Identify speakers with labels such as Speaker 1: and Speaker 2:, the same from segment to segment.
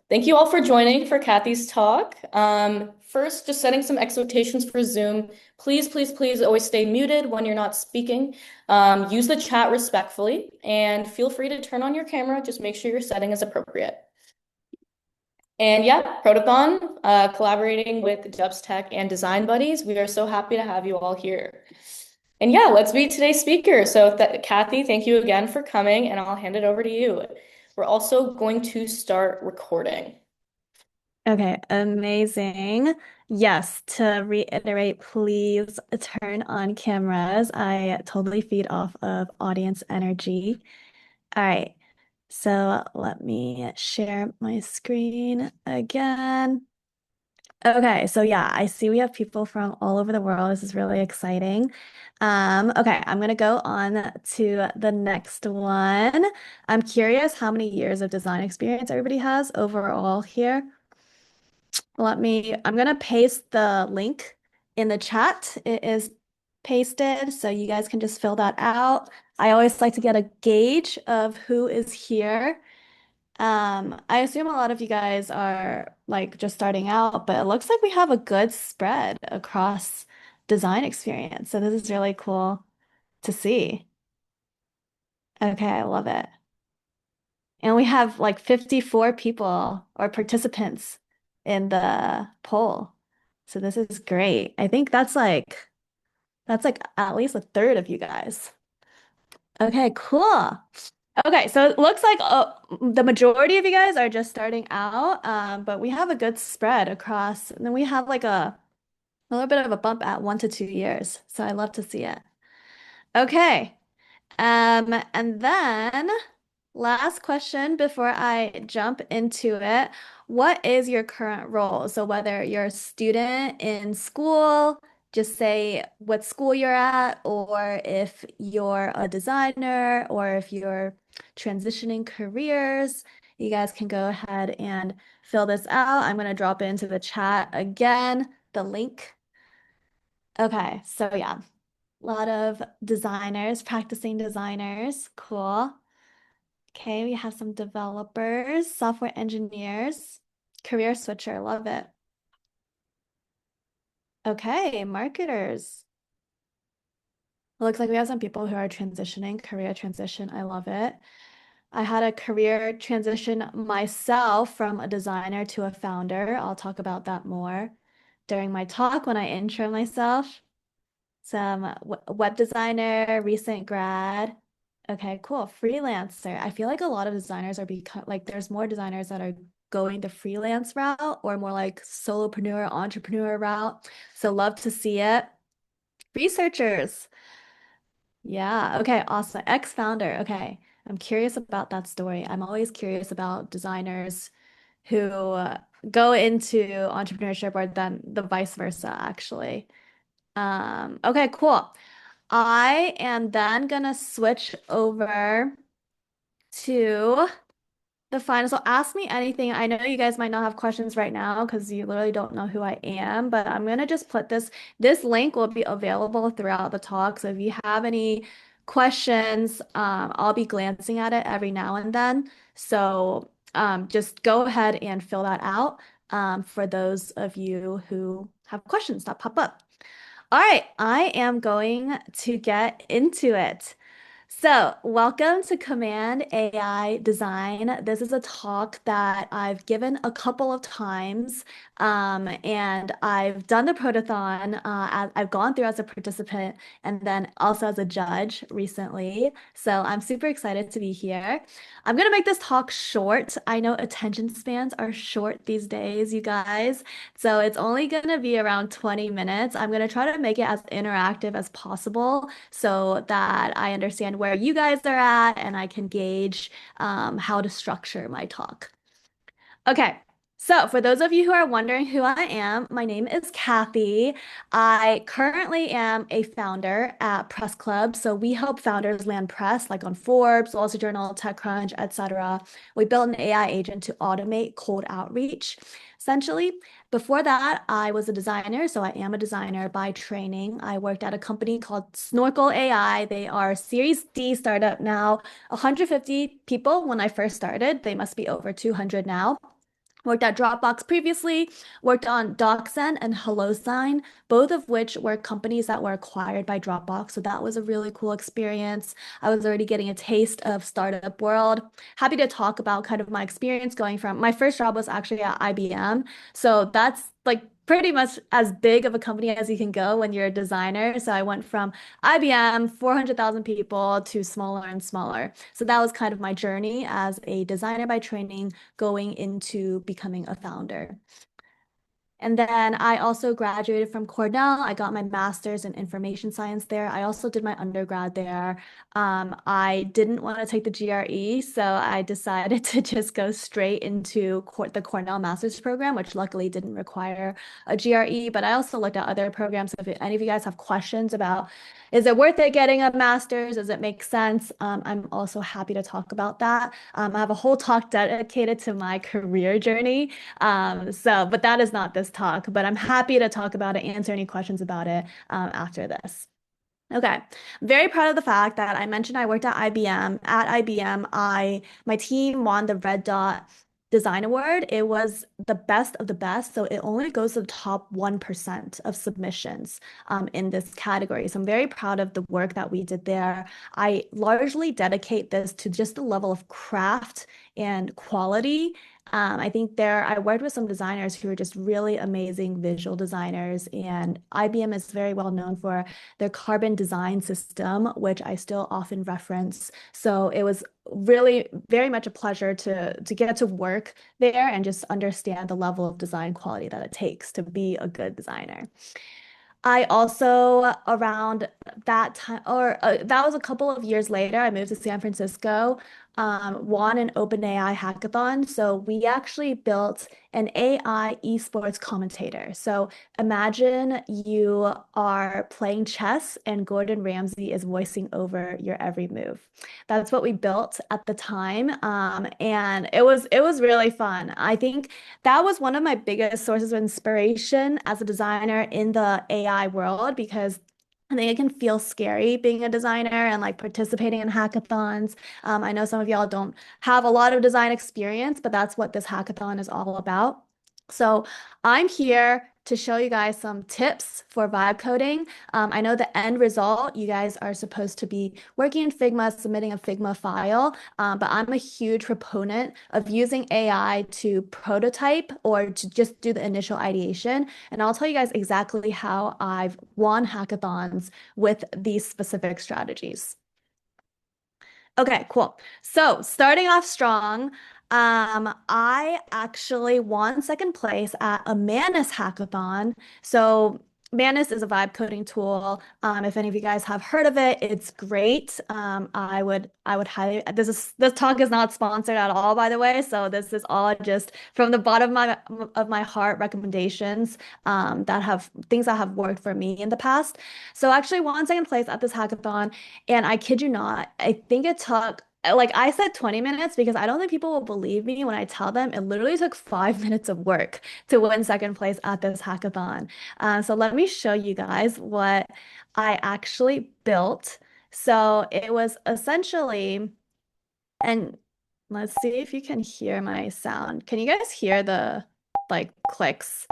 Speaker 1: Thank you all for joining for Kathy's talk. First, just setting some expectations for Zoom. Please, please, please always stay muted when you're not speaking. Use the chat respectfully and feel free to turn on your camera. Just make sure your setting is appropriate. And yeah, Protothon, collaborating with 𝗀𝗃𝘀 and Design Buddies. We are so happy to have you all here. And yeah, let's meet today's speaker. So Kathy, thank you again for coming, and I'll hand it over to you. We're also going to start recording.
Speaker 2: Okay, amazing. Yes, to reiterate, please turn on cameras. I totally feed off of audience energy. All right, so let me share my screen again. Okay, so yeah, I see we have people from all over the world. This is really exciting. Okay, I'm gonna go on to the next one. I'm curious how many years of design experience everybody has overall here. I'm gonna paste the link in the chat. It is pasted, so you guys can just fill that out. I always like to get a gauge of who is here. I assume a lot of you guys are like just starting out, but it looks like we have a good spread across design experience. So this is really cool to see. Okay, I love it. And we have like 54 people or participants in the poll. So this is great. I think that's like at least a third of you guys. Okay, cool. Okay, so it looks like the majority of you guys are just starting out, but we have a good spread across, and then we have like a little bit of a bump at 1 to 2 years. So I love to see it. Okay. And then last question before I jump into it. What is your current role? So whether you're a student in school, just say what school you're at, or if you're a designer, or if you're transitioning careers, you guys can go ahead and fill this out. I'm going to drop into the chat again, the link. Okay, so yeah, a lot of designers, practicing designers. Cool. Okay, we have some developers, software engineers, career switcher. Love it. Okay, marketers. It looks like we have some people who are transitioning, career transition. I love it. I had a career transition myself from a designer to a founder. I'll talk about that more during my talk when I intro myself. Some web designer, recent grad. Okay, cool. Freelancer. I feel like a lot of designers are become like there's more designers that are going the freelance route or more like solopreneur, entrepreneur route. So love to see it. Researchers. Yeah, okay, awesome. Ex-founder. Okay. I'm curious about that story. I'm always curious about designers who go into entrepreneurship or then the vice versa, actually. Okay, cool. I am then gonna switch over to the final. So ask me anything. I know you guys might not have questions right now because you literally don't know who I am, but I'm gonna just put this link will be available throughout the talk. So if you have any questions, I'll be glancing at it every now and then. So just go ahead and fill that out for those of you who have questions that pop up. All right, I am going to get into it. So, welcome to Command AI Design. This is a talk that I've given a couple of times, and I've done the Protothon. I've gone through as a participant and then also as a judge recently. So, I'm super excited to be here. I'm going to make this talk short. I know attention spans are short these days, you guys. So, it's only going to be around 20 minutes. I'm going to try to make it as interactive as possible so that I understand where you guys are at and I can gauge how to structure my talk. Okay, so for those of you who are wondering who I am, my name is Kathy. I currently am a founder at Press Club. So we help founders land press like on Forbes, Wall Street Journal, TechCrunch, etc. We built an AI agent to automate cold outreach. Essentially, before that, I was a designer. So I am a designer by training. I worked at a company called Snorkel AI. They are a Series D startup now, 150 people when I first started. They must be over 200 now. Worked at Dropbox previously, worked on DocSend and HelloSign, both of which were companies that were acquired by Dropbox. So that was a really cool experience. I was already getting a taste of startup world. Happy to talk about kind of my experience going from my first job was actually at IBM. So that's like pretty much as big of a company as you can go when you're a designer. So I went from IBM, 400,000 people to smaller and smaller. So that was kind of my journey as a designer by training going into becoming a founder. And then I also graduated from Cornell. I got my master's in information science there. I also did my undergrad there. I didn't want to take the GRE, so I decided to just go straight into the Cornell master's program, which luckily didn't require a GRE. But I also looked at other programs. So if any of you guys have questions about, is it worth it getting a master's? Does it make sense? I'm also happy to talk about that. I have a whole talk dedicated to my career journey. But that is not this talk, but I'm happy to talk about it, answer any questions about it after this. Okay, very proud of the fact that I mentioned I worked at IBM. At IBM, my team won the Red Dot Design Award. It was the best of the best, so it only goes to the top 1% of submissions in this category. So I'm very proud of the work that we did there. I largely dedicate this to just the level of craft and quality. I think I worked with some designers who are just really amazing visual designers, and IBM is very well known for their carbon design system, which I still often reference. So it was really very much a pleasure to get to work there and just understand the level of design quality that it takes to be a good designer. I also, around that time, or that was a couple of years later, I moved to San Francisco, won an OpenAI hackathon. So we actually built an AI esports commentator. So imagine you are playing chess and Gordon Ramsay is voicing over your every move. That's what we built at the time. And it was really fun. I think that was one of my biggest sources of inspiration as a designer in the AI world because I think it can feel scary being a designer and like participating in hackathons. I know some of y'all don't have a lot of design experience, but that's what this hackathon is all about. So I'm here to show you guys some tips for vibe coding. I know the end result, you guys are supposed to be working in Figma, submitting a Figma file, but I'm a huge proponent of using AI to prototype or to just do the initial ideation. And I'll tell you guys exactly how I've won hackathons with these specific strategies. Okay, cool. So starting off strong, I actually won second place at a Manus hackathon. So Manus is a vibe coding tool. If any of you guys have heard of it, it's great. I would highly. This talk is not sponsored at all, by the way. So this is all just from the bottom of my heart recommendations that have things that have worked for me in the past. So I actually won second place at this hackathon, and I kid you not, I think it took like I said 20 minutes because I don't think people will believe me when I tell them it literally took 5 minutes of work to win second place at this hackathon. So let me show you guys what I actually built. So it was essentially, and let's see if you can hear my sound. Can you guys hear the like clicks?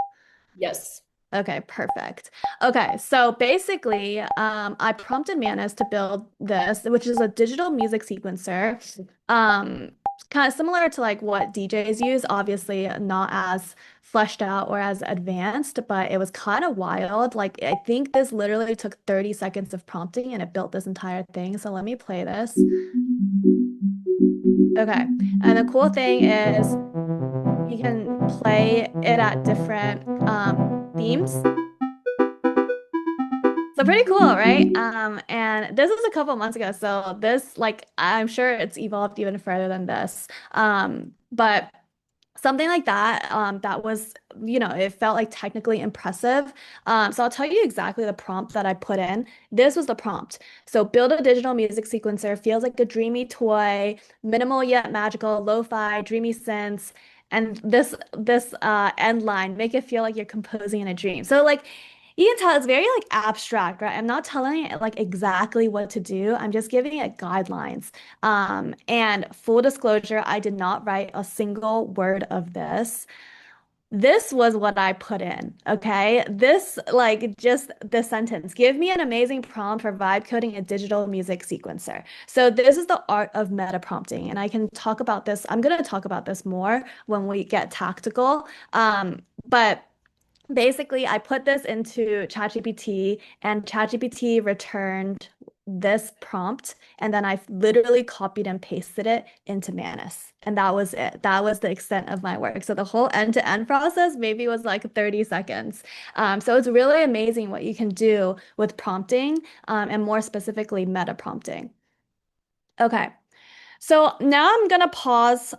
Speaker 1: Yes.
Speaker 2: Okay, perfect. Okay, so basically, I prompted Manus to build this, which is a digital music sequencer. Kind of similar to like what DJs use, obviously not as fleshed out or as advanced, but it was kind of wild. Like I think this literally took 30 seconds of prompting and it built this entire thing. So let me play this. Okay, and the cool thing is you can play it at different themes. So pretty cool, right? And this was a couple months ago, so this like I'm sure it's evolved even further than this. But something like that, that was, it felt like technically impressive. So I'll tell you exactly the prompt that I put in. This was the prompt. So build a digital music sequencer, feels like a dreamy toy, minimal yet magical, lo-fi, dreamy synths. And this end line, make it feel like you're composing in a dream. So like You can tell it's very like abstract, right? I'm not telling it like exactly what to do. I'm just giving it guidelines. And full disclosure, I did not write a single word of this. This was what I put in, okay? This, like, just the sentence. Give me an amazing prompt for vibe coding a digital music sequencer. So this is the art of meta prompting, and I can talk about this. I'm going to talk about this more when we get tactical. But basically, I put this into ChatGPT, and ChatGPT returned this prompt, and then I literally copied and pasted it into Manus. And that was it. That was the extent of my work. So the whole end-to-end process maybe was like 30 seconds. So it's really amazing what you can do with prompting, and more specifically, meta prompting. Okay. So now I'm gonna pause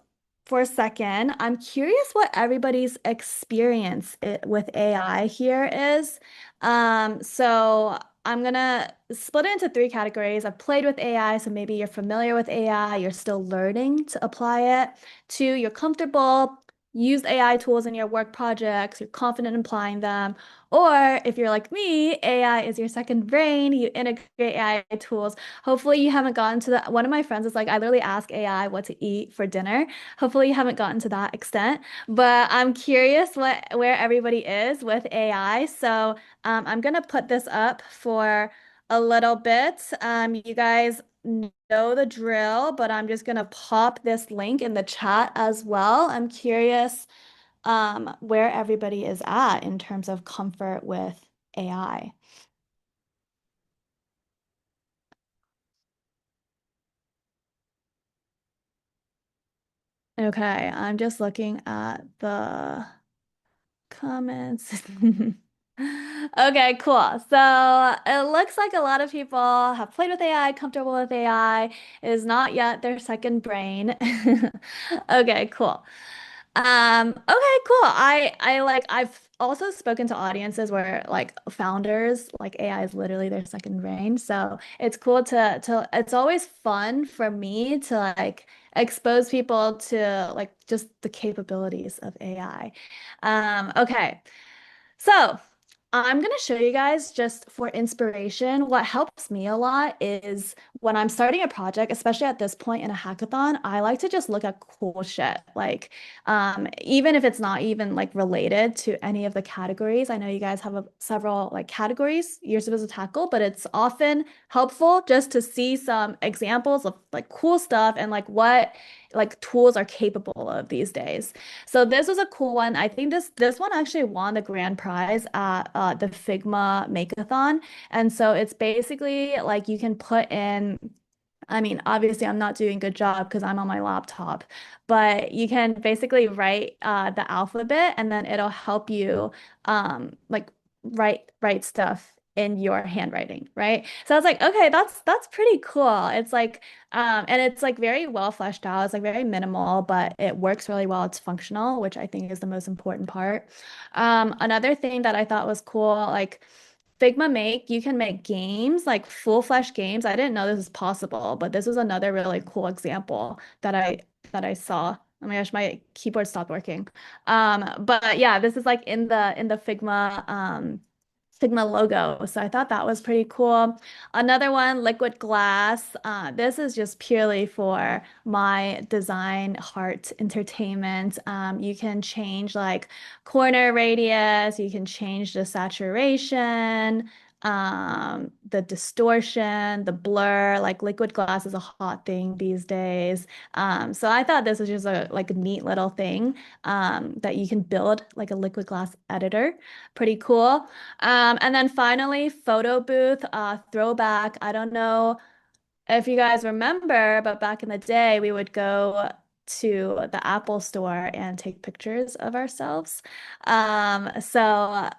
Speaker 2: for a second. I'm curious what everybody's experience with AI here is. So I'm gonna split it into three categories. I've played with AI, so maybe you're familiar with AI, you're still learning to apply it. Two, you're comfortable, use AI tools in your work projects, you're confident in applying them. Or if you're like me, AI is your second brain, you integrate AI tools. Hopefully you haven't gotten to that. One of my friends is like, I literally ask AI what to eat for dinner. Hopefully you haven't gotten to that extent, but I'm curious where everybody is with AI. So I'm gonna put this up for a little bit. You guys know the drill, but I'm just gonna pop this link in the chat as well. I'm curious where everybody is at in terms of comfort with AI. Okay, I'm just looking at the comments. Okay, cool. So it looks like a lot of people have played with AI, comfortable with AI. It is not yet their second brain. Okay, cool. Okay, cool. I've also spoken to audiences where like founders, like AI is literally their second brain. So it's cool to it's always fun for me to like expose people to like just the capabilities of AI. Okay. So I'm going to show you guys just for inspiration. What helps me a lot is when I'm starting a project, especially at this point in a hackathon, I like to just look at cool shit. Like, even if it's not even like related to any of the categories. I know you guys have several like categories you're supposed to tackle, but it's often helpful just to see some examples of like cool stuff and like what like tools are capable of these days. So this was a cool one. I think this one actually won the grand prize at the Figma Makeathon. And so it's basically like you can put in, I mean, obviously I'm not doing a good job because I'm on my laptop, but you can basically write the alphabet and then it'll help you like write stuff in your handwriting, right? So I was like, okay, that's pretty cool. It's like and it's like very well fleshed out. It's like very minimal, but it works really well. It's functional, which I think is the most important part. Another thing that I thought was cool, like Figma Make, you can make games, like full-fledged games. I didn't know this was possible, but this was another really cool example that I saw. Oh my gosh, my keyboard stopped working. But yeah, this is like in the Figma logo. So I thought that was pretty cool. Another one, liquid glass. This is just purely for my design heart entertainment. You can change like corner radius, you can change the saturation, the distortion, the blur. Like liquid glass is a hot thing these days. So I thought this was just a like a neat little thing that you can build like a liquid glass editor. Pretty cool. And then finally, photo booth, throwback. I don't know if you guys remember, but back in the day, we would go to the Apple store and take pictures of ourselves. So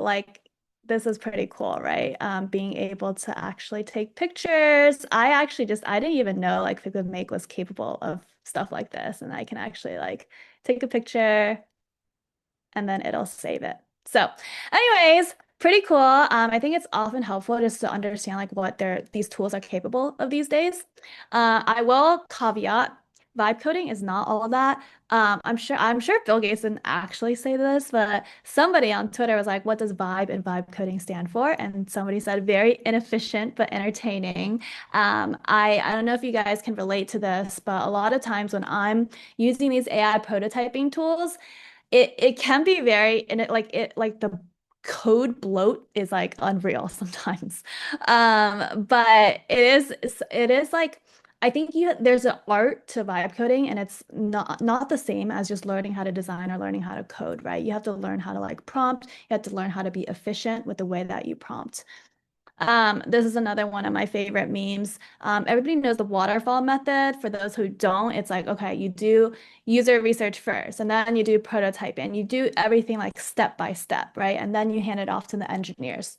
Speaker 2: like this is pretty cool, right? Being able to actually take pictures. I didn't even know like Figma Make was capable of stuff like this, and I can actually like take a picture and then it'll save it. So, anyways, pretty cool. I think it's often helpful just to understand like what these tools are capable of these days. I will caveat vibe coding is not all of that. I'm sure Bill Gates didn't actually say this, but somebody on Twitter was like, what does vibe and vibe coding stand for? And somebody said very inefficient but entertaining. I don't know if you guys can relate to this, but a lot of times when I'm using these AI prototyping tools, it can be very, and it like the code bloat is like unreal sometimes. But it is like I think there's an art to vibe coding, and it's not the same as just learning how to design or learning how to code, right? You have to learn how to like prompt, you have to learn how to be efficient with the way that you prompt. This is another one of my favorite memes. Everybody knows the waterfall method. For those who don't, it's like, okay, you do user research first, and then you do prototyping. You do everything like step by step, right? And then you hand it off to the engineers.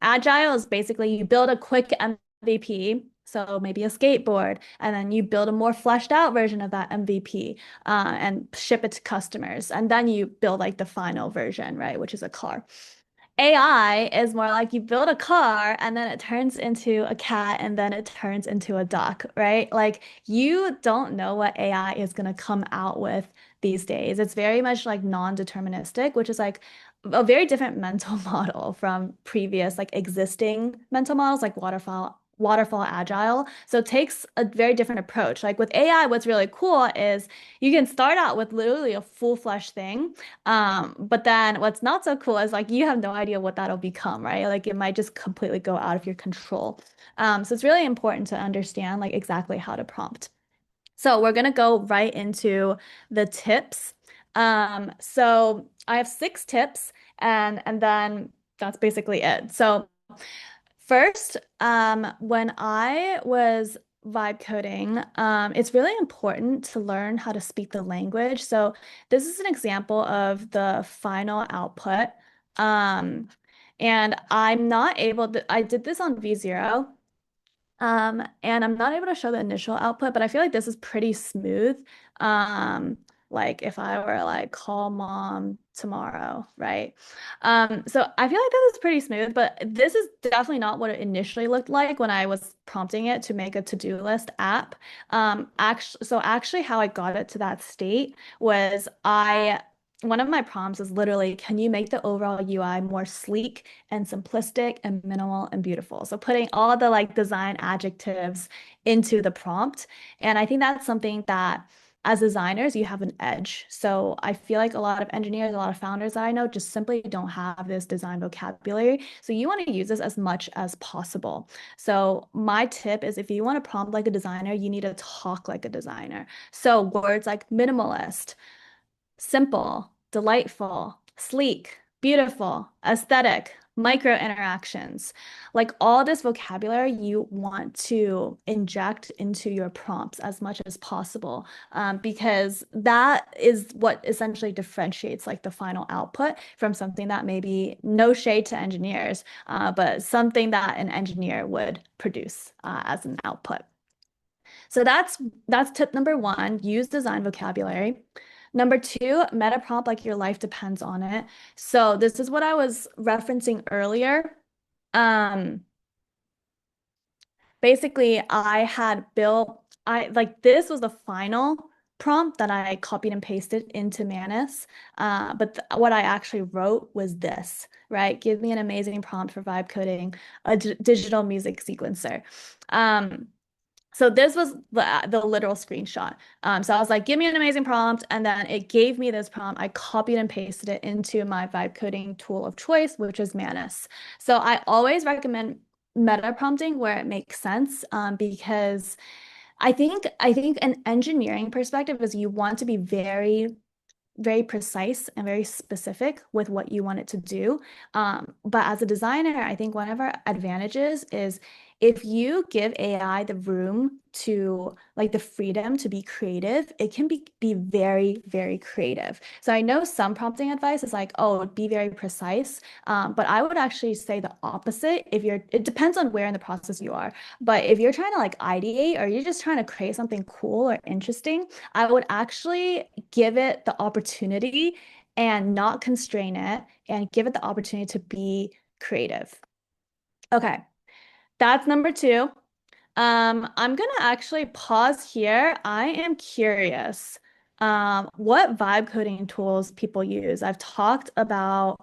Speaker 2: Agile is basically you build a quick MVP, so maybe a skateboard, and then you build a more fleshed out version of that MVP and ship it to customers. And then you build like the final version, right, which is a car. AI is more like you build a car and then it turns into a cat and then it turns into a duck, right? Like you don't know what AI is going to come out with these days. It's very much like non-deterministic, which is like a very different mental model from previous like existing mental models like waterfall agile. So it takes a very different approach. Like with AI, what's really cool is you can start out with literally a full-fledged thing. But then what's not so cool is like you have no idea what that'll become, right? Like it might just completely go out of your control. So it's really important to understand like exactly how to prompt. So we're gonna go right into the tips. So I have 6 tips, and then that's basically it. So first, when I was vibe coding, it's really important to learn how to speak the language. So this is an example of the final output. Um, and I'm not able to, I did this on V0. And I'm not able to show the initial output, but I feel like this is pretty smooth. Um, like if I were like call mom tomorrow, right? So I feel like this is pretty smooth, but this is definitely not what it initially looked like when I was prompting it to make a to-do list app. So actually how I got it to that state was one of my prompts is literally, can you make the overall UI more sleek and simplistic and minimal and beautiful? So putting all the like design adjectives into the prompt. And I think that's something that as designers, you have an edge. So I feel like a lot of engineers, a lot of founders that I know just simply don't have this design vocabulary. So you want to use this as much as possible. So my tip is if you want to prompt like a designer, you need to talk like a designer. So words like minimalist, simple, delightful, sleek, beautiful, aesthetic, micro interactions. Like all this vocabulary you want to inject into your prompts as much as possible, because that is what essentially differentiates like the final output from something that maybe no shade to engineers, but something that an engineer would produce as an output. So that's tip number 1, use design vocabulary. Number 2, meta prompt like your life depends on it. So this is what I was referencing earlier. Basically, I had built, I like this was the final prompt that I copied and pasted into Manus. But what I actually wrote was this, right? Give me an amazing prompt for vibe coding a digital music sequencer. So this was the literal screenshot. So I was like, give me an amazing prompt. And then it gave me this prompt. I copied and pasted it into my vibe coding tool of choice, which is Manus. So I always recommend meta prompting where it makes sense, because I think an engineering perspective is you want to be very very precise and very specific with what you want it to do. But as a designer, I think one of our advantages is if you give AI the room to like the freedom to be creative, it can be very, very creative. So I know some prompting advice is like, oh, be very precise. But I would actually say the opposite. It depends on where in the process you are. But if you're trying to like ideate or you're just trying to create something cool or interesting, I would actually give it the opportunity and not constrain it and give it the opportunity to be creative. Okay, that's number 2. I'm gonna actually pause here. I am curious, what vibe coding tools people use. I've talked about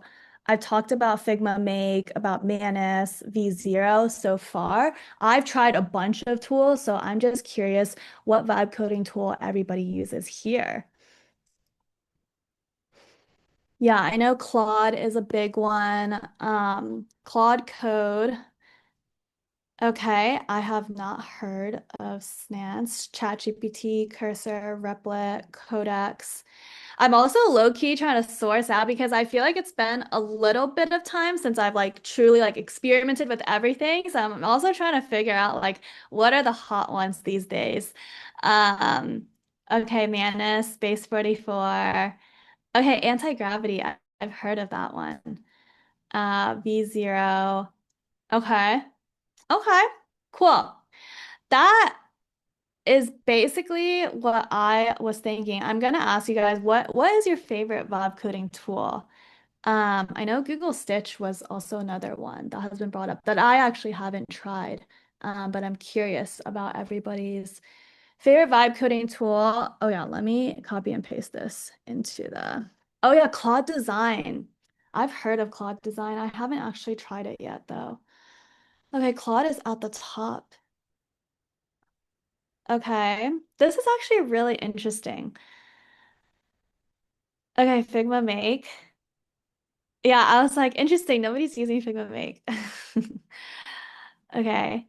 Speaker 2: Figma Make, about Manus, V0 so far. I've tried a bunch of tools, so I'm just curious what vibe coding tool everybody uses here. Yeah, I know Claude is a big one. Claude Code. Okay, I have not heard of Snance, ChatGPT, Cursor, Replit, Codex. I'm also low-key trying to source out because I feel like it's been a little bit of time since I've like truly like experimented with everything. So I'm also trying to figure out like what are the hot ones these days. Um, okay, Manus, Space 44. Okay, anti-gravity. I've heard of that one. V0. Okay. Okay. Cool. That is basically what I was thinking. I'm gonna ask you guys, what is your favorite vibe coding tool? I know Google Stitch was also another one that has been brought up that I actually haven't tried. But I'm curious about everybody's favorite vibe coding tool. Oh yeah, let me copy and paste this into the. Oh yeah, Claude Design. I've heard of Claude Design. I haven't actually tried it yet though. Okay, Claude is at the top. Okay, this is actually really interesting. Okay, Figma Make. Yeah, I was like, interesting. Nobody's using Figma Make. Okay.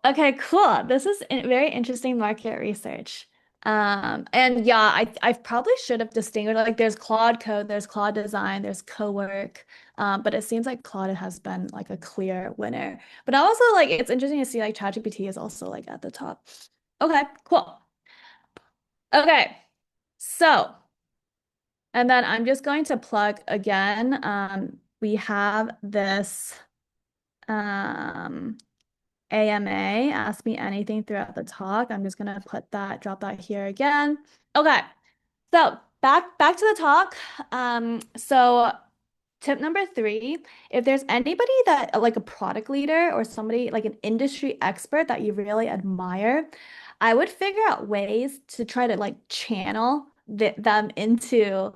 Speaker 2: Okay, cool. This is very interesting market research. And yeah, I probably should have distinguished like there's Claude Code, there's Claude Design, there's Co-work. But it seems like Claude has been like a clear winner. But I also like it's interesting to see like ChatGPT is also like at the top. Okay, cool. Okay. So, and then I'm just going to plug again. We have this um, AMA, ask me anything throughout the talk. I'm just gonna drop that here again. Okay, so back to the talk. So tip number three, if there's anybody that like a product leader or somebody like an industry expert that you really admire, I would figure out ways to try to like channel them into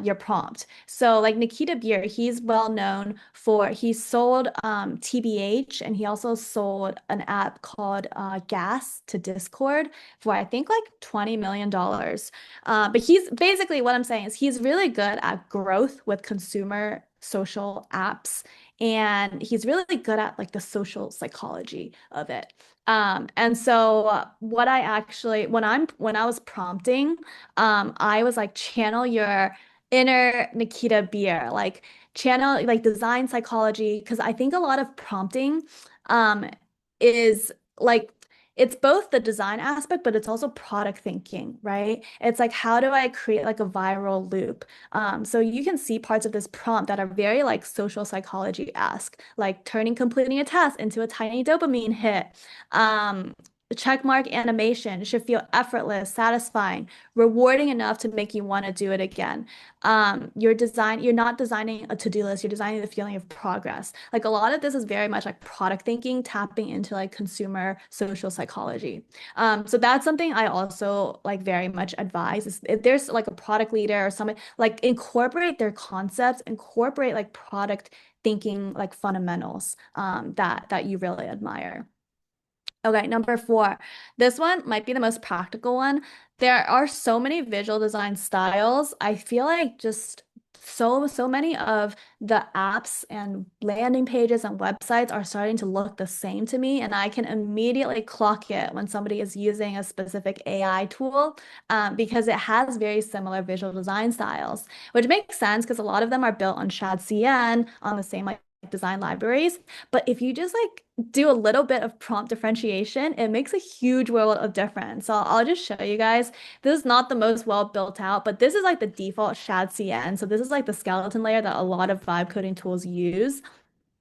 Speaker 2: your prompt. So like Nikita-Bier, he's well known for he sold TBH and he also sold an app called Gas to Discord for I think like $20 million. But he's basically what I'm saying is he's really good at growth with consumer social apps, and he's really good at like the social psychology of it. And so what I actually when I was prompting, I was like channel your inner Nikita-Bier, like channel like design psychology, because I think a lot of prompting um is like it's both the design aspect, but it's also product thinking, right? It's like, how do I create like a viral loop? So you can see parts of this prompt that are very like social psychology-esque, like turning completing a task into a tiny dopamine hit. Check mark animation should feel effortless, satisfying, rewarding enough to make you want to do it again. You're not designing a to-do list, you're designing the feeling of progress. Like a lot of this is very much like product thinking, tapping into like consumer social psychology. So that's something I also like very much advise is if there's like a product leader or somebody, like incorporate their concepts, incorporate like product thinking, like fundamentals that you really admire. Okay, number four. This one might be the most practical one. There are so many visual design styles. I feel like just so many of the apps and landing pages and websites are starting to look the same to me, and I can immediately clock it when somebody is using a specific AI tool because it has very similar visual design styles, which makes sense because a lot of them are built on 𝗏𝗏𝗃 on the same like design libraries. But if you just like do a little bit of prompt differentiation, it makes a huge world of difference. So I'll just show you guys. This is not the most well built out, but this is like the default 𝗏𝗏𝗃. So this is like the skeleton layer that a lot of vibe coding tools use.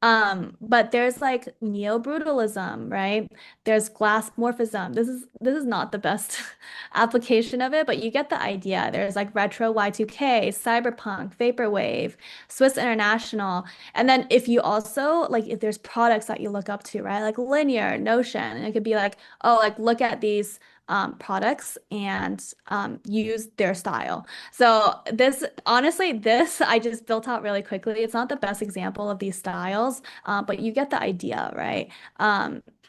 Speaker 2: But there's like neo-brutalism, right? There's glassmorphism. This is not the best application of it, but you get the idea. There's like retro Y2K, cyberpunk, vaporwave, Swiss International. And then if you also like if there's products that you look up to, right? Like Linear, Notion, and it could be like, oh, like look at these products and use their style. So this, honestly, this I just built out really quickly. It's not the best example of these styles, but you get the idea, right?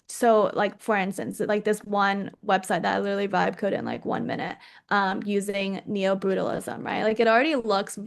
Speaker 2: So like for instance, like this one website that I literally vibe coded in like 1 minute, using neo-brutalism, right? Like it already looks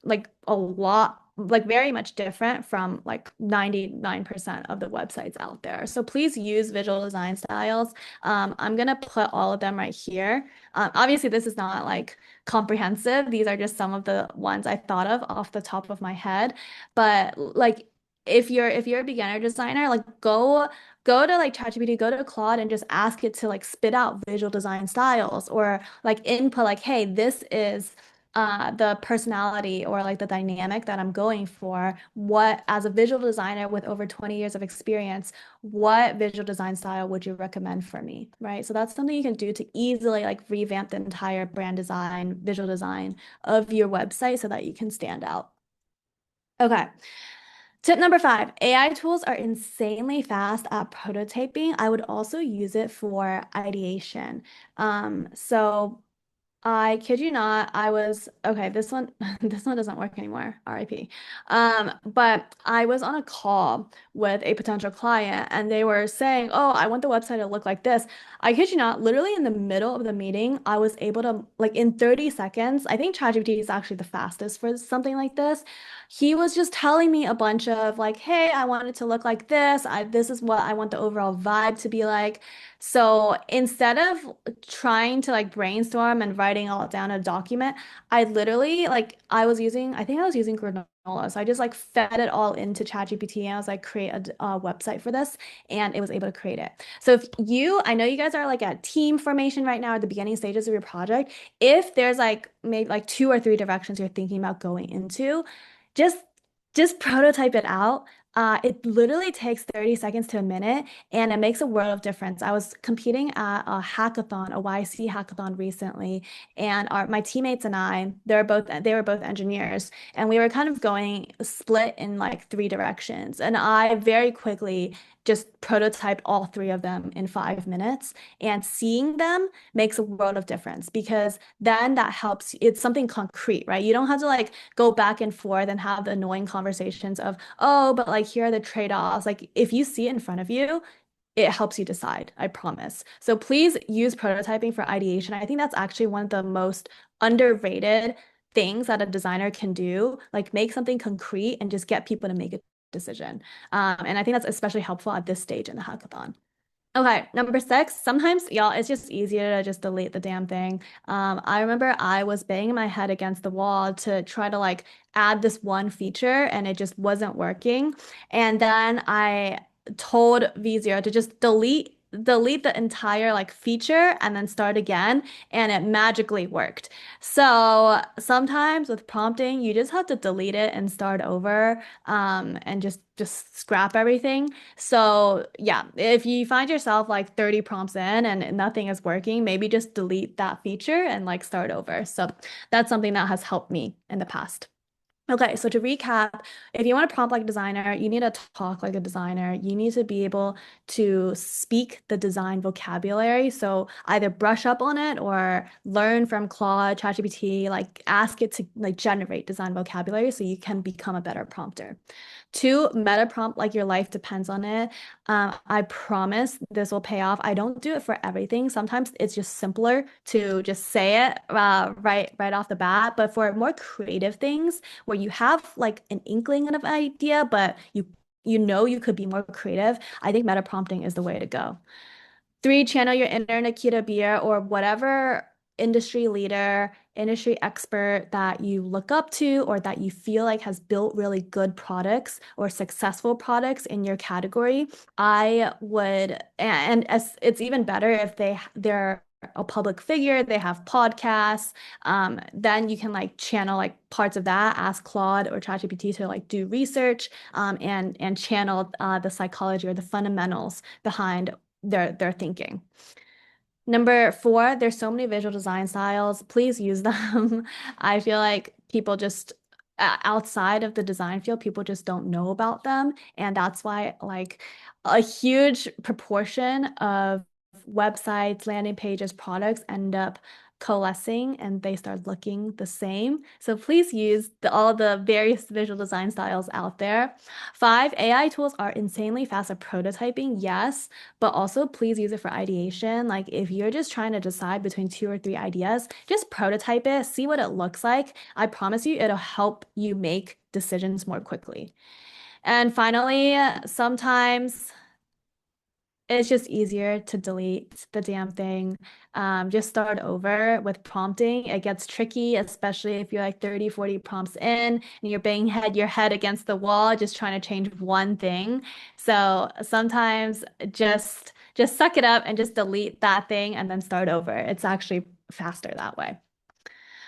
Speaker 2: like a lot, like very much different from like 99% of the websites out there. So please use visual design styles. I'm gonna put all of them right here. Obviously, this is not like comprehensive. These are just some of the ones I thought of off the top of my head. But like if you're a beginner designer, like go to like ChatGPT, go to Claude and just ask it to like spit out visual design styles or like input like, hey, this is the personality or like the dynamic that I'm going for. What, as a visual designer with over 20 years of experience, what visual design style would you recommend for me, right? So that's something you can do to easily like revamp the entire brand design, visual design of your website so that you can stand out. Okay. Tip number 5, AI tools are insanely fast at prototyping. I would also use it for ideation. So I kid you not, I was okay, this one this one doesn't work anymore, RIP. But I was on a call with a potential client and they were saying, "Oh, I want the website to look like this." I kid you not, literally in the middle of the meeting, I was able to like in 30 seconds, I think ChatGPT is actually the fastest for something like this. He was just telling me a bunch of like, "Hey, I want it to look like this. This is what I want the overall vibe to be like." So instead of trying to like brainstorm and writing all down a document, I literally like I think I was using granola. So I just like fed it all into ChatGPT and I was like, create a website for this, and it was able to create it. So if you, I know you guys are like at team formation right now at the beginning stages of your project. If there's like maybe like 2 or 3 directions you're thinking about going into, just just prototype it out. It literally takes 30 seconds to a minute and it makes a world of difference. I was competing at a hackathon, a 𝗿𝗃 hackathon recently, and my teammates and I, they were both engineers, and we were kind of going split in like 3 directions. And I very quickly just prototyped all 3 of them in 5 minutes, and seeing them makes a world of difference because then that helps. It's something concrete, right? You don't have to like go back and forth and have the annoying conversations of, oh, but like here are the trade-offs. Like if you see it in front of you, it helps you decide, I promise. So please use prototyping for ideation. I think that's actually one of the most underrated things that a designer can do, like make something concrete and just get people to make a decision. And I think that's especially helpful at this stage in the hackathon. Okay, number 6, sometimes, y'all, it's just easier to just delete the damn thing. I remember I was banging my head against the wall to try to like add this one feature and it just wasn't working. And then I told V0 to just delete the entire like feature and then start again, and it magically worked. So sometimes with prompting, you just have to delete it and start over, and just scrap everything. So yeah, if you find yourself like 30 prompts in and nothing is working, maybe just delete that feature and like start over. So that's something that has helped me in the past. Okay, so to recap, if you want to prompt like a designer, you need to talk like a designer. You need to be able to speak the design vocabulary. So either brush up on it or learn from Claude, ChatGPT, like ask it to like generate design vocabulary so you can become a better prompter. 2, meta prompt like your life depends on it. I promise this will pay off. I don't do it for everything. Sometimes it's just simpler to just say it right off the bat. But for more creative things where you have like an inkling of an idea, but you know you could be more creative, I think meta prompting is the way to go. 3, channel your inner Nikita-Bier or whatever industry leader, industry expert that you look up to or that you feel like has built really good products or successful products in your category. I would, and as it's even better if they're a public figure, they have podcasts. Then you can like channel like parts of that, ask Claude or ChatGPT to like do research, and channel the psychology or the fundamentals behind their thinking. Number 4, there's so many visual design styles. Please use them. I feel like people just outside of the design field, people just don't know about them. And that's why like a huge proportion of websites, landing pages, products end up coalescing and they start looking the same. So please use all the various visual design styles out there. 5, AI tools are insanely fast at prototyping, yes, but also please use it for ideation. Like if you're just trying to decide between 2 or 3 ideas, just prototype it, see what it looks like. I promise you, it'll help you make decisions more quickly. And finally, sometimes it's just easier to delete the damn thing. Just start over with prompting. It gets tricky, especially if you're like 30, 40 prompts in and you're banging your head against the wall, just trying to change one thing. So sometimes just suck it up and just delete that thing and then start over. It's actually faster that way.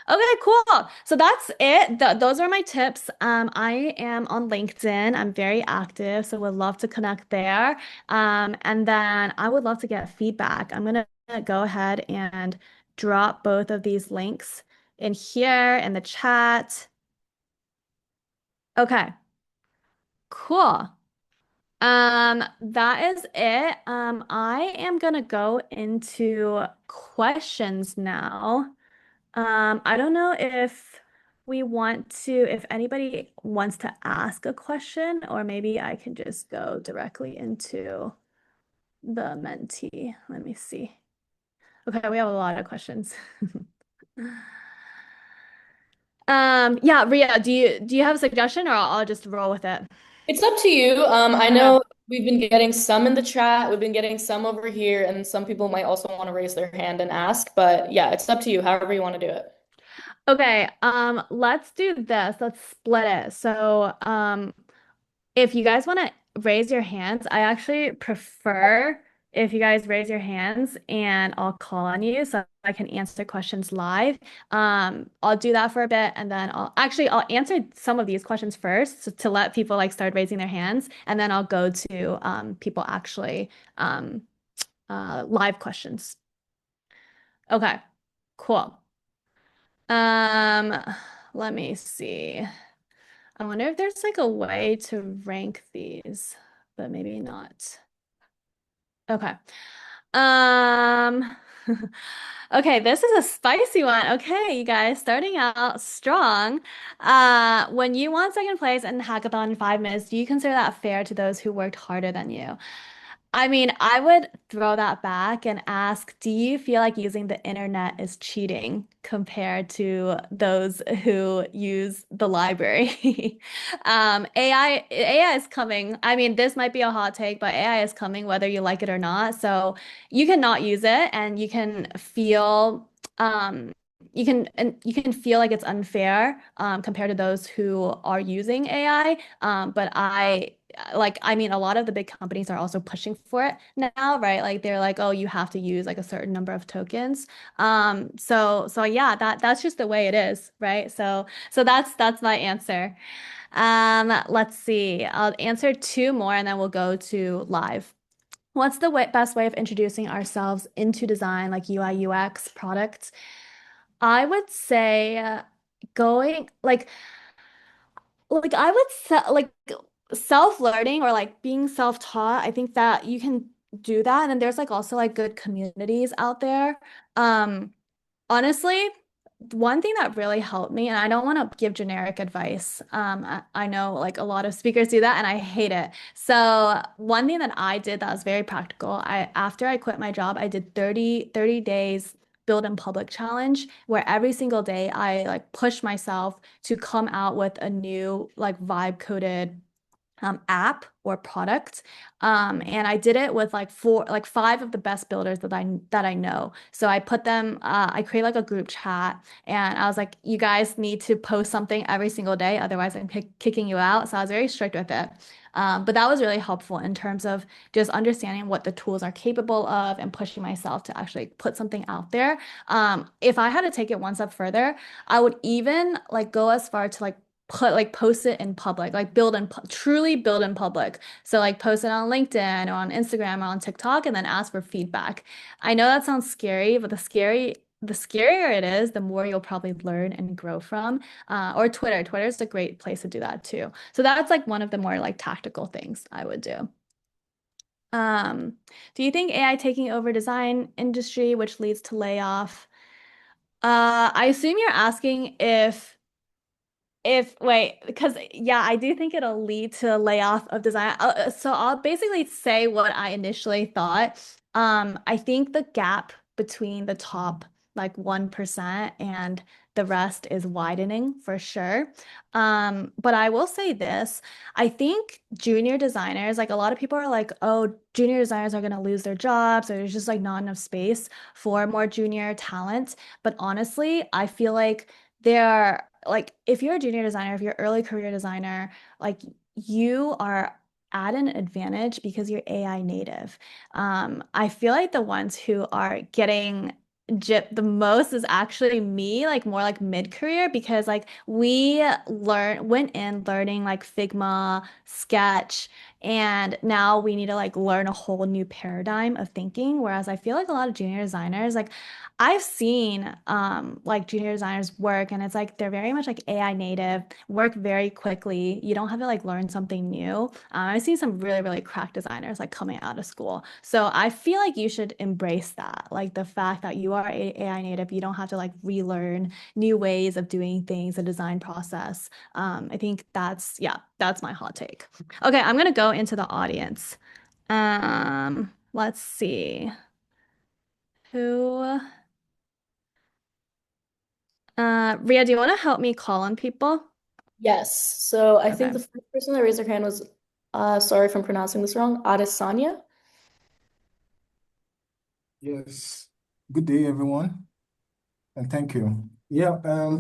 Speaker 2: Okay, cool. So that's it. Those are my tips. I am on LinkedIn. I'm very active, so would love to connect there. And then I would love to get feedback. I'm gonna go ahead and drop both of these links in here in the chat. Okay, cool. That is it. I am gonna go into questions now. I don't know if if anybody wants to ask a question, or maybe I can just go directly into the Menti. Let me see. Okay, we have a lot of questions. Yeah, Ria, do you have a suggestion or I'll just roll with it?
Speaker 1: It's up to you. I
Speaker 2: Okay.
Speaker 1: know we've been getting some in the chat. We've been getting some over here, and some people might also want to raise their hand and ask. But yeah, it's up to you, however you want to do it.
Speaker 2: Okay, let's do this. Let's split it. So, if you guys want to raise your hands, I actually prefer if you guys raise your hands and I'll call on you so I can answer questions live. I'll do that for a bit and then I'll answer some of these questions first to let people like start raising their hands and then I'll go to people actually live questions. Okay, cool. Um, let me see. I wonder if there's like a way to rank these, but maybe not. Okay. Um, okay, this is a spicy one. Okay, you guys, starting out strong. When you won second place in hackathon in 5 minutes, do you consider that fair to those who worked harder than you? I mean, I would throw that back and ask, do you feel like using the internet is cheating compared to those who use the library? AI is coming. I mean, this might be a hot take, but AI is coming whether you like it or not. So you cannot use it and you can feel like it's unfair compared to those who are using AI. But I mean, a lot of the big companies are also pushing for it now, right? Like they're like, oh, you have to use like a certain number of tokens. So yeah, that's just the way it is, right? So that's my answer. Let's see. I'll answer 2 more and then we'll go to live. What's the best way of introducing ourselves into design, like UI, UX products? I would say going like I would say like self-learning or like being self-taught. I think that you can do that. And then there's like also like good communities out there. Um, Honestly, one thing that really helped me, and I don't want to give generic advice. I know like a lot of speakers do that and I hate it. So one thing that I did that was very practical, after I quit my job, I did 30 days build in public challenge where every single day I like push myself to come out with a new like vibe coded app or product. And I did it with like five of the best builders that I know. So I put them, I create like a group chat, and I was like, you guys need to post something every single day, otherwise I'm kicking you out. So I was very strict with it. But that was really helpful in terms of just understanding what the tools are capable of and pushing myself to actually put something out there. If I had to take it one step further, I would even like go as far to like post it in public, like truly build in public. So like post it on LinkedIn or on Instagram or on TikTok and then ask for feedback. I know that sounds scary, but the scarier it is, the more you'll probably learn and grow from. Or Twitter. Twitter is a great place to do that too. So that's like one of the more like tactical things I would do. Um, do you think AI taking over design industry, which leads to layoff? I assume you're asking if wait, because yeah, I do think it'll lead to a layoff of design. So I'll basically say what I initially thought. I think the gap between the top like 1% and the rest is widening for sure. But I will say this, I think junior designers, like a lot of people are like, oh, junior designers are gonna lose their jobs, or there's just like not enough space for more junior talent. But honestly, I feel like there like if you're a junior designer, if you're early career designer, like you are at an advantage because you're AI native. I feel like the ones who are getting gypped the most is actually me, like more like mid-career, because like we went in learning like Figma, Sketch, and now we need to like learn a whole new paradigm of thinking. Whereas I feel like a lot of junior designers, like I've seen like junior designers work, and it's like they're very much like AI native, work very quickly. You don't have to like learn something new. I've seen some really, really crack designers like coming out of school. So I feel like you should embrace that. Like the fact that you are AI native, you don't have to like relearn new ways of doing things, the design process. I think yeah, that's my hot take. Okay, I'm gonna go into the audience. Let's see. Who? Ria, do you want to help me call on people?
Speaker 1: Yes. So I think
Speaker 2: Okay.
Speaker 1: the first person that raised their hand was, sorry if I'm pronouncing this wrong, Adesanya.
Speaker 3: Yes. Good day, everyone, and thank you. Yeah,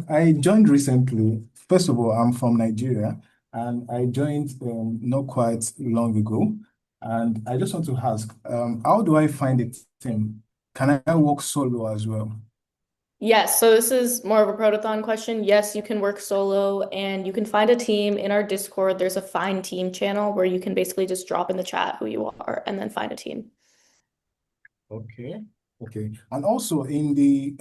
Speaker 3: I joined recently. First of all, I'm from Nigeria, and I joined not quite long ago. And I just want to ask, how do I find a team? Can I work solo as well?
Speaker 1: Yes, so this is more of a protothon question. Yes, you can work solo and you can find a team in our Discord. There's a find team channel where you can basically just drop in the chat who you are and then find a team.
Speaker 3: Okay. Okay. And also in the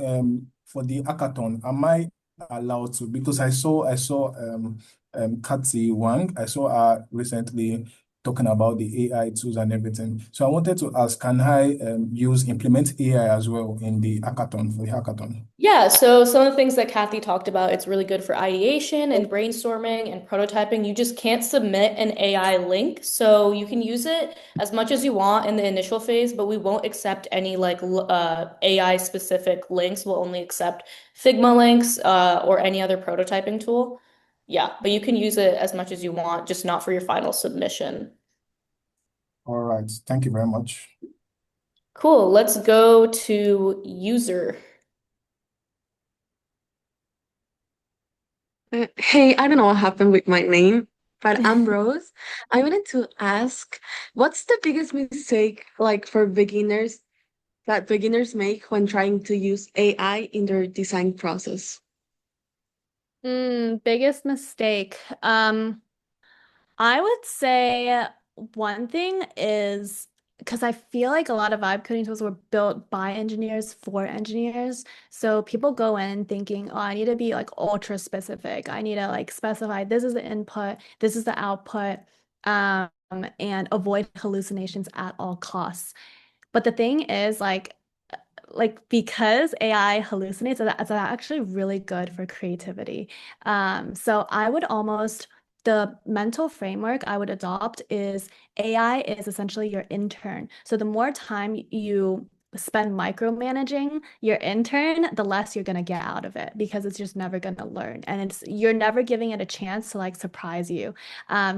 Speaker 3: for the hackathon, am I allowed to? Because I saw 𝗁𝗃𝗃𝗃 Wang. I saw her recently talking about the AI tools and everything. So I wanted to ask, can I implement AI as well in the hackathon for the hackathon?
Speaker 1: Yeah, so some of the things that Kathy talked about, it's really good for ideation and brainstorming and prototyping. You just can't submit an AI link. So you can use it as much as you want in the initial phase, but we won't accept any like AI specific links. We'll only accept Figma links or any other prototyping tool. Yeah, but you can use it as much as you want, just not for your final submission.
Speaker 3: All right. Thank you very much.
Speaker 1: Cool. Let's go to user.
Speaker 4: Hey, I don't know what happened with my name, but I'm Rose. I wanted to ask, what's the biggest mistake like for beginners that beginners make when trying to use AI in their design process?
Speaker 2: Biggest mistake. I would say one thing is because I feel like a lot of vibe coding tools were built by engineers for engineers. So people go in thinking, oh, I need to be like ultra specific. I need to like specify this is the input, this is the output, um, and avoid hallucinations at all costs. But the thing is, because AI hallucinates, it's actually really good for creativity. So I would almost the mental framework I would adopt is AI is essentially your intern. So the more time you spend micromanaging your intern, the less you're gonna get out of it because it's just never gonna learn, and you're never giving it a chance to like surprise you.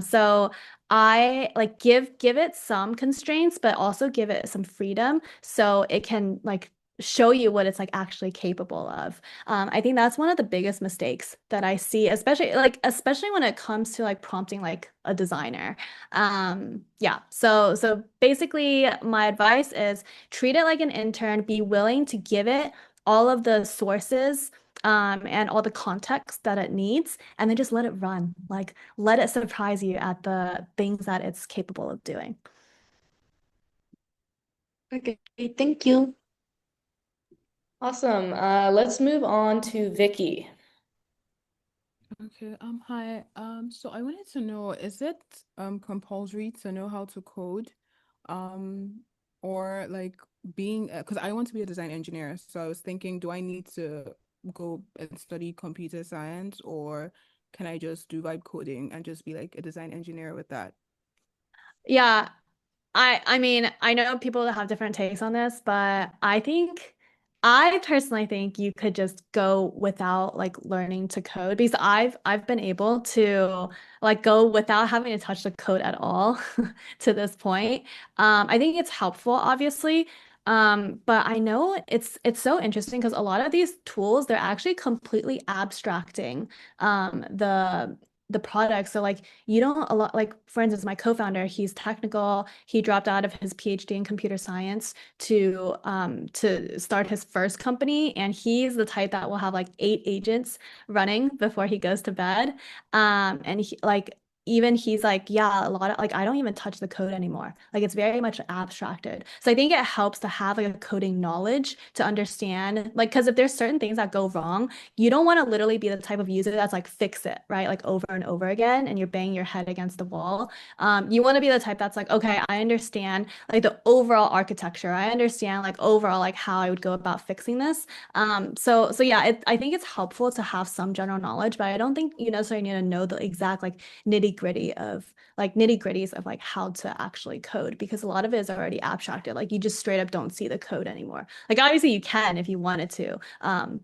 Speaker 2: So I like give it some constraints, but also give it some freedom so it can like show you what it's like actually capable of. I think that's one of the biggest mistakes that I see, especially when it comes to like prompting like a designer. Yeah. So basically my advice is treat it like an intern, be willing to give it all of the sources and all the context that it needs, and then just let it run. Like let it surprise you at the things that it's capable of doing.
Speaker 4: Okay, thank you.
Speaker 1: Awesome. Let's move on to Vicky.
Speaker 5: Okay, hi. So I wanted to know, is it compulsory to know how to code? Or like being, because I want to be a design engineer, so I was thinking, do I need to go and study computer science, or can I just do vibe coding and just be like a design engineer with that?
Speaker 2: Yeah, I mean, I know people have different takes on this, but I personally think you could just go without like learning to code because I've been able to like go without having to touch the code at all to this point. I think it's helpful, obviously. But I know it's so interesting because a lot of these tools, they're actually completely abstracting the product. So like you don't a lot like for instance, my co-founder, he's technical. He dropped out of his PhD in computer science to start his first company, and he's the type that will have like 8 agents running before he goes to bed. And he like even he's like, yeah, a lot of like I don't even touch the code anymore. Like it's very much abstracted. So I think it helps to have like a coding knowledge to understand, like, because if there's certain things that go wrong, you don't want to literally be the type of user that's like fix it, right? Like over and over again, and you're banging your head against the wall. You want to be the type that's like, okay, I understand like the overall architecture. I understand like overall like how I would go about fixing this. So yeah, I think it's helpful to have some general knowledge, but I don't think you necessarily need to know the exact like nitty gritties of like how to actually code because a lot of it is already abstracted. Like you just straight up don't see the code anymore. Like obviously you can if you wanted to.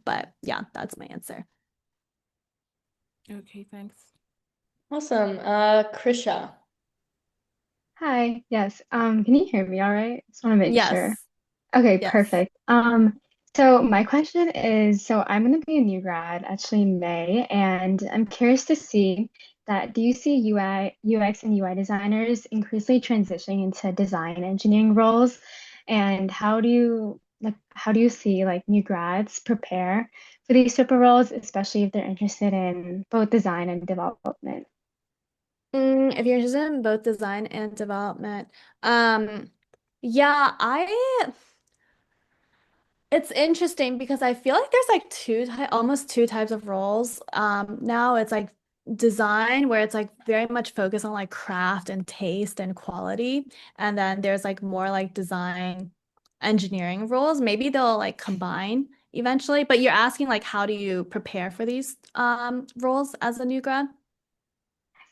Speaker 2: But yeah, that's my answer.
Speaker 5: Okay, thanks.
Speaker 1: Awesome. Krisha.
Speaker 6: Hi, yes. Can you hear me all right? Just want to make sure.
Speaker 2: Yes.
Speaker 6: Okay,
Speaker 2: Yes.
Speaker 6: perfect. So my question is, so I'm going to be a new grad actually in May, and I'm curious to see that do you see UI, UX and UI designers increasingly transitioning into design engineering roles? And how do you see like new grads prepare for these type of roles, especially if they're interested in both design and development?
Speaker 2: If you're interested in both design and development, yeah, it's interesting because I feel like there's like almost two types of roles. Now it's like design where it's like very much focused on like craft and taste and quality, and then there's like more like design engineering roles. Maybe they'll like combine eventually, but you're asking like how do you prepare for these roles as a new grad?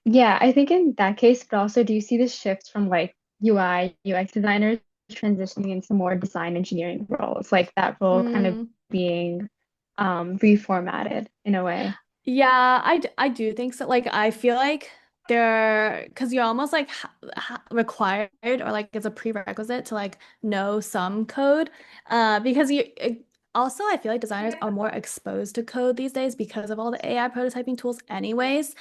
Speaker 6: Yeah, I think in that case, but also do you see the shift from like UI, UX designers transitioning into more design engineering roles, like that role kind of
Speaker 2: Mm.
Speaker 6: being reformatted in a way?
Speaker 2: Yeah, I do think so. Like, I feel like because you're almost like required or like it's a prerequisite to like know some code. Because also I feel like designers are more exposed to code these days because of all the AI prototyping tools, anyways.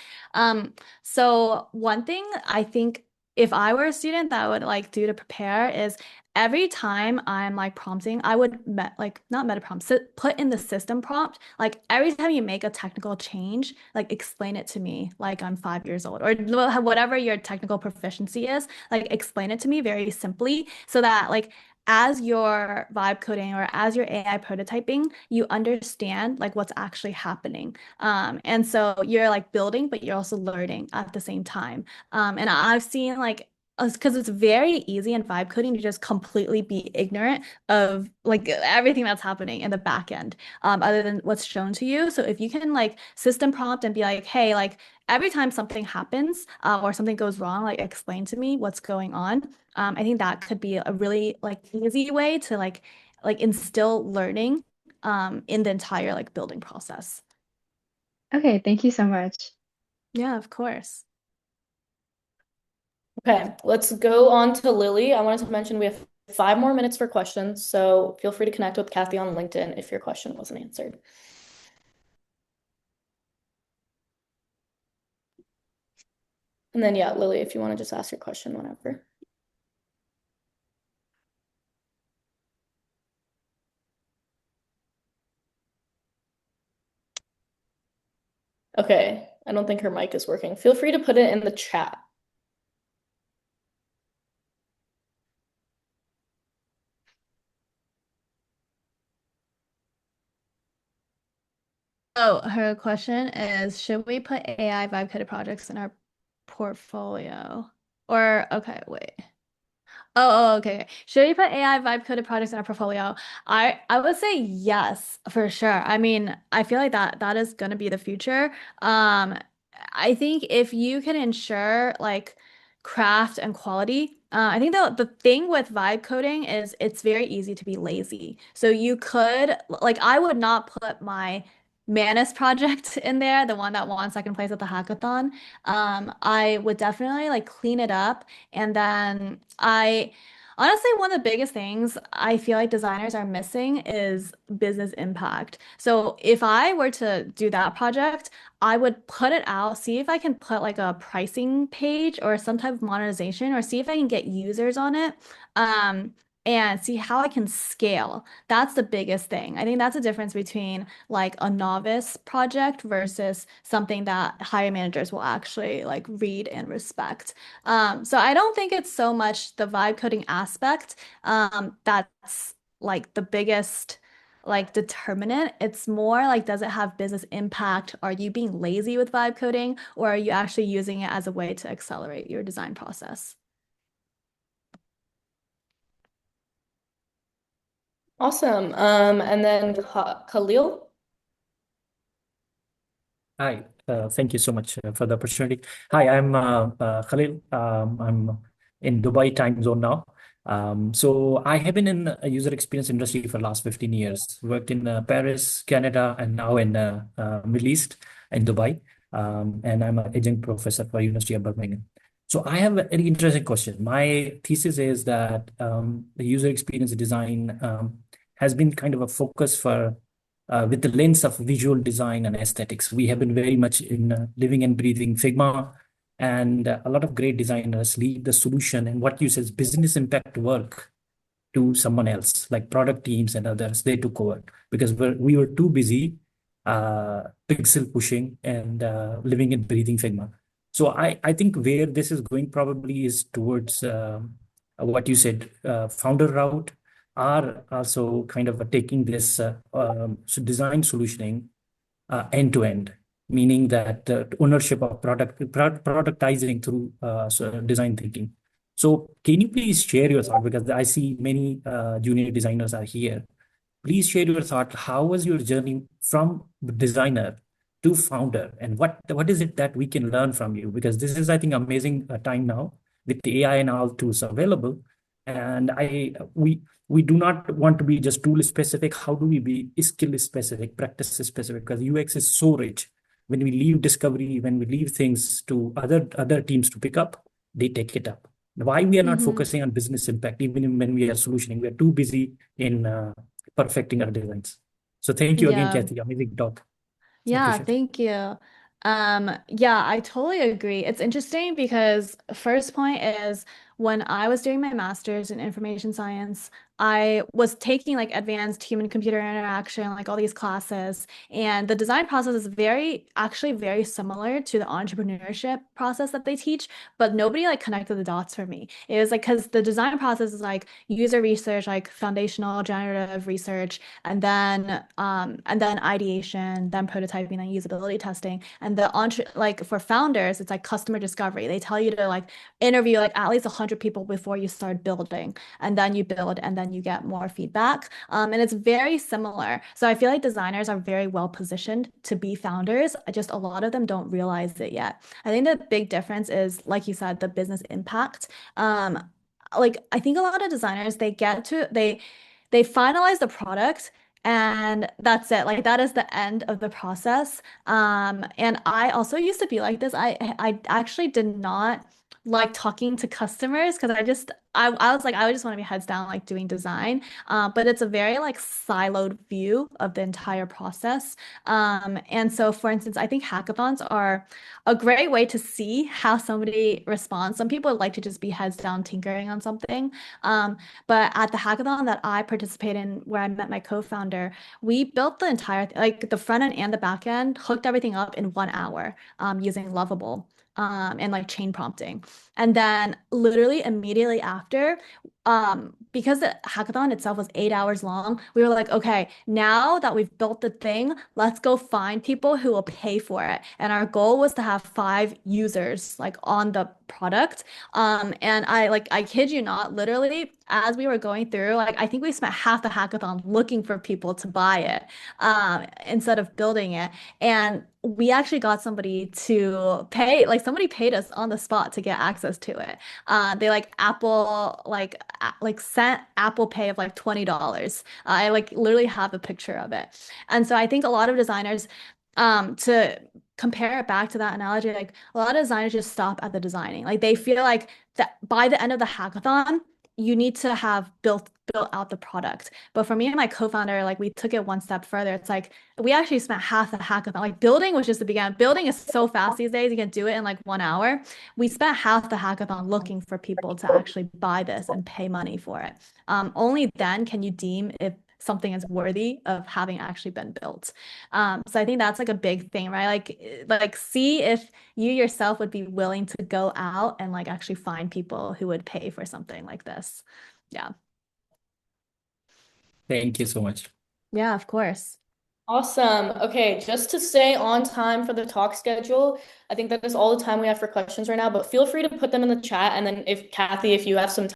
Speaker 2: So one thing I think if I were a student that I would like do to prepare is every time I'm like prompting, I would like not meta prompt, put in the system prompt. Like every time you make a technical change, like explain it to me like I'm 5 years old or whatever your technical proficiency is. Like explain it to me very simply so that like as you're vibe coding or as you're AI prototyping, you understand like what's actually happening. And so you're like building, but you're also learning at the same time. And I've seen like because it's very easy in vibe coding to just completely be ignorant of like everything that's happening in the back end, other than what's shown to you. So if you can like system prompt and be like, hey, like every time something happens or something goes wrong, like explain to me what's going on. I think that could be a really like easy way to like like instill learning in the entire like building process.
Speaker 6: Okay, thank you so much.
Speaker 2: Yeah, of course.
Speaker 1: Okay, let's go on to Lily. I wanted to mention we have 5 more minutes for questions, so feel free to connect with Kathy on LinkedIn if your question wasn't answered. And then, yeah, Lily, if you want to just ask your question whenever. Okay, I don't think her mic is working. Feel free to put it in the chat.
Speaker 2: Oh, her question is, should we put AI vibe coded projects in our portfolio? Or, okay, wait. Okay. Should we put AI vibe coded projects in our portfolio? I would say yes, for sure. I mean, I feel like that is gonna be the future. I think if you can ensure like craft and quality, I think the thing with vibe coding is it's very easy to be lazy. So you could like I would not put my Manus project in there, the one that won second place at the hackathon. I would definitely like clean it up and then I honestly, one of the biggest things I feel like designers are missing is business impact. So if I were to do that project, I would put it out, see if I can put like a pricing page or some type of monetization or see if I can get users on it. And see how I can scale. That's the biggest thing. I think that's the difference between like a novice project versus something that higher managers will actually like read and respect. So I don't think it's so much the vibe coding aspect that's like the biggest like determinant. It's more like, does it have business impact? Are you being lazy with vibe coding, or are you actually using it as a way to accelerate your design process?
Speaker 1: Awesome. And then Khalil.
Speaker 7: Hi, thank you so much for the opportunity. Hi, I'm Khalil. I'm in Dubai time zone now. So I have been in a user experience industry for the last 15 years. Worked in Paris, Canada, and now in Middle East in Dubai. And I'm an adjunct professor for University of Birmingham. So I have a very interesting question. My thesis is that the user experience design has been kind of a focus for with the lens of visual design and aesthetics. We have been very much in living and breathing Figma, and a lot of great designers leave the solution and what you says business impact work to someone else, like product teams and others. They took over because we were too busy pixel pushing and living and breathing Figma. So I think where this is going probably is towards what you said, founder route are also kind of taking this so design solutioning end to end, meaning that ownership of productizing through design thinking. So can you please share your thought, because I see many junior designers are here. Please share your thought. How was your journey from designer to founder, and what is it that we can learn from you? Because this is, I think, amazing time now with the AI and all tools available. And we do not want to be just tool specific. How do we be skill specific, practice specific? Because UX is so rich. When we leave discovery, when we leave things to other teams to pick up, they take it up. Why we are not focusing on business impact, even when we are solutioning? We are too busy in perfecting our designs. So thank you again,
Speaker 2: Yeah.
Speaker 7: Kathy. Amazing talk.
Speaker 2: Yeah,
Speaker 7: Appreciate it.
Speaker 2: thank you. Yeah, I totally agree. It's interesting because first point is when I was doing my master's in information science, I was taking like advanced human computer interaction, like all these classes, and the design process is actually very similar to the entrepreneurship process that they teach, but nobody like connected the dots for me. It was like because the design process is like user research, like foundational generative research, and then ideation, then prototyping, then usability testing. And like for founders, it's like customer discovery. They tell you to like interview like at least 100 people before you start building, and then you build, and then you get more feedback. And it's very similar. So I feel like designers are very well positioned to be founders. Just a lot of them don't realize it yet. I think the big difference is, like you said, the business impact. Like I think a lot of designers, they finalize the product and that's it. Like that is the end of the process. And I also used to be like this. I actually did not like talking to customers because I was like I would just want to be heads down like doing design. But it's a very like siloed view of the entire process. And so for instance, I think hackathons are a great way to see how somebody responds. Some people like to just be heads down tinkering on something. But at the hackathon that I participated in, where I met my co-founder, we built the entire like the front end and the back end, hooked everything up in 1 hour using 𝗲𝗲𝘀. And like chain prompting. And then literally immediately after, because the hackathon itself was 8 hours long, we were like, okay, now that we've built the thing, let's go find people who will pay for it. And our goal was to have 5 users like on the product. And I kid you not, literally as we were going through, like I think we spent half the hackathon looking for people to buy it, instead of building it. And we actually got somebody to pay, like somebody paid us on the spot to get access to it. They like sent Apple Pay of like $20. I like literally have a picture of it. And so I think a lot of designers, to compare it back to that analogy, like a lot of designers just stop at the designing. Like they feel like that by the end of the hackathon, you need to have built out the product. But for me and my co-founder, like we took it one step further. It's like we actually spent half the hackathon. Like building was just the beginning. Building is so fast these days, you can do it in like 1 hour. We spent half the hackathon looking for people to actually buy this and pay money for it. Only then can you deem if something is worthy of having actually been built. So I think that's like a big thing, right? Like see if you yourself would be willing to go out and like actually find people who would pay for something like this. Yeah.
Speaker 7: Thank you so much.
Speaker 2: Yeah, of course.
Speaker 1: Awesome. Okay, just to stay on time for the talk schedule, I think that is all the time we have for questions right now, but feel free to put them in the chat. And then if Kathy, if you have some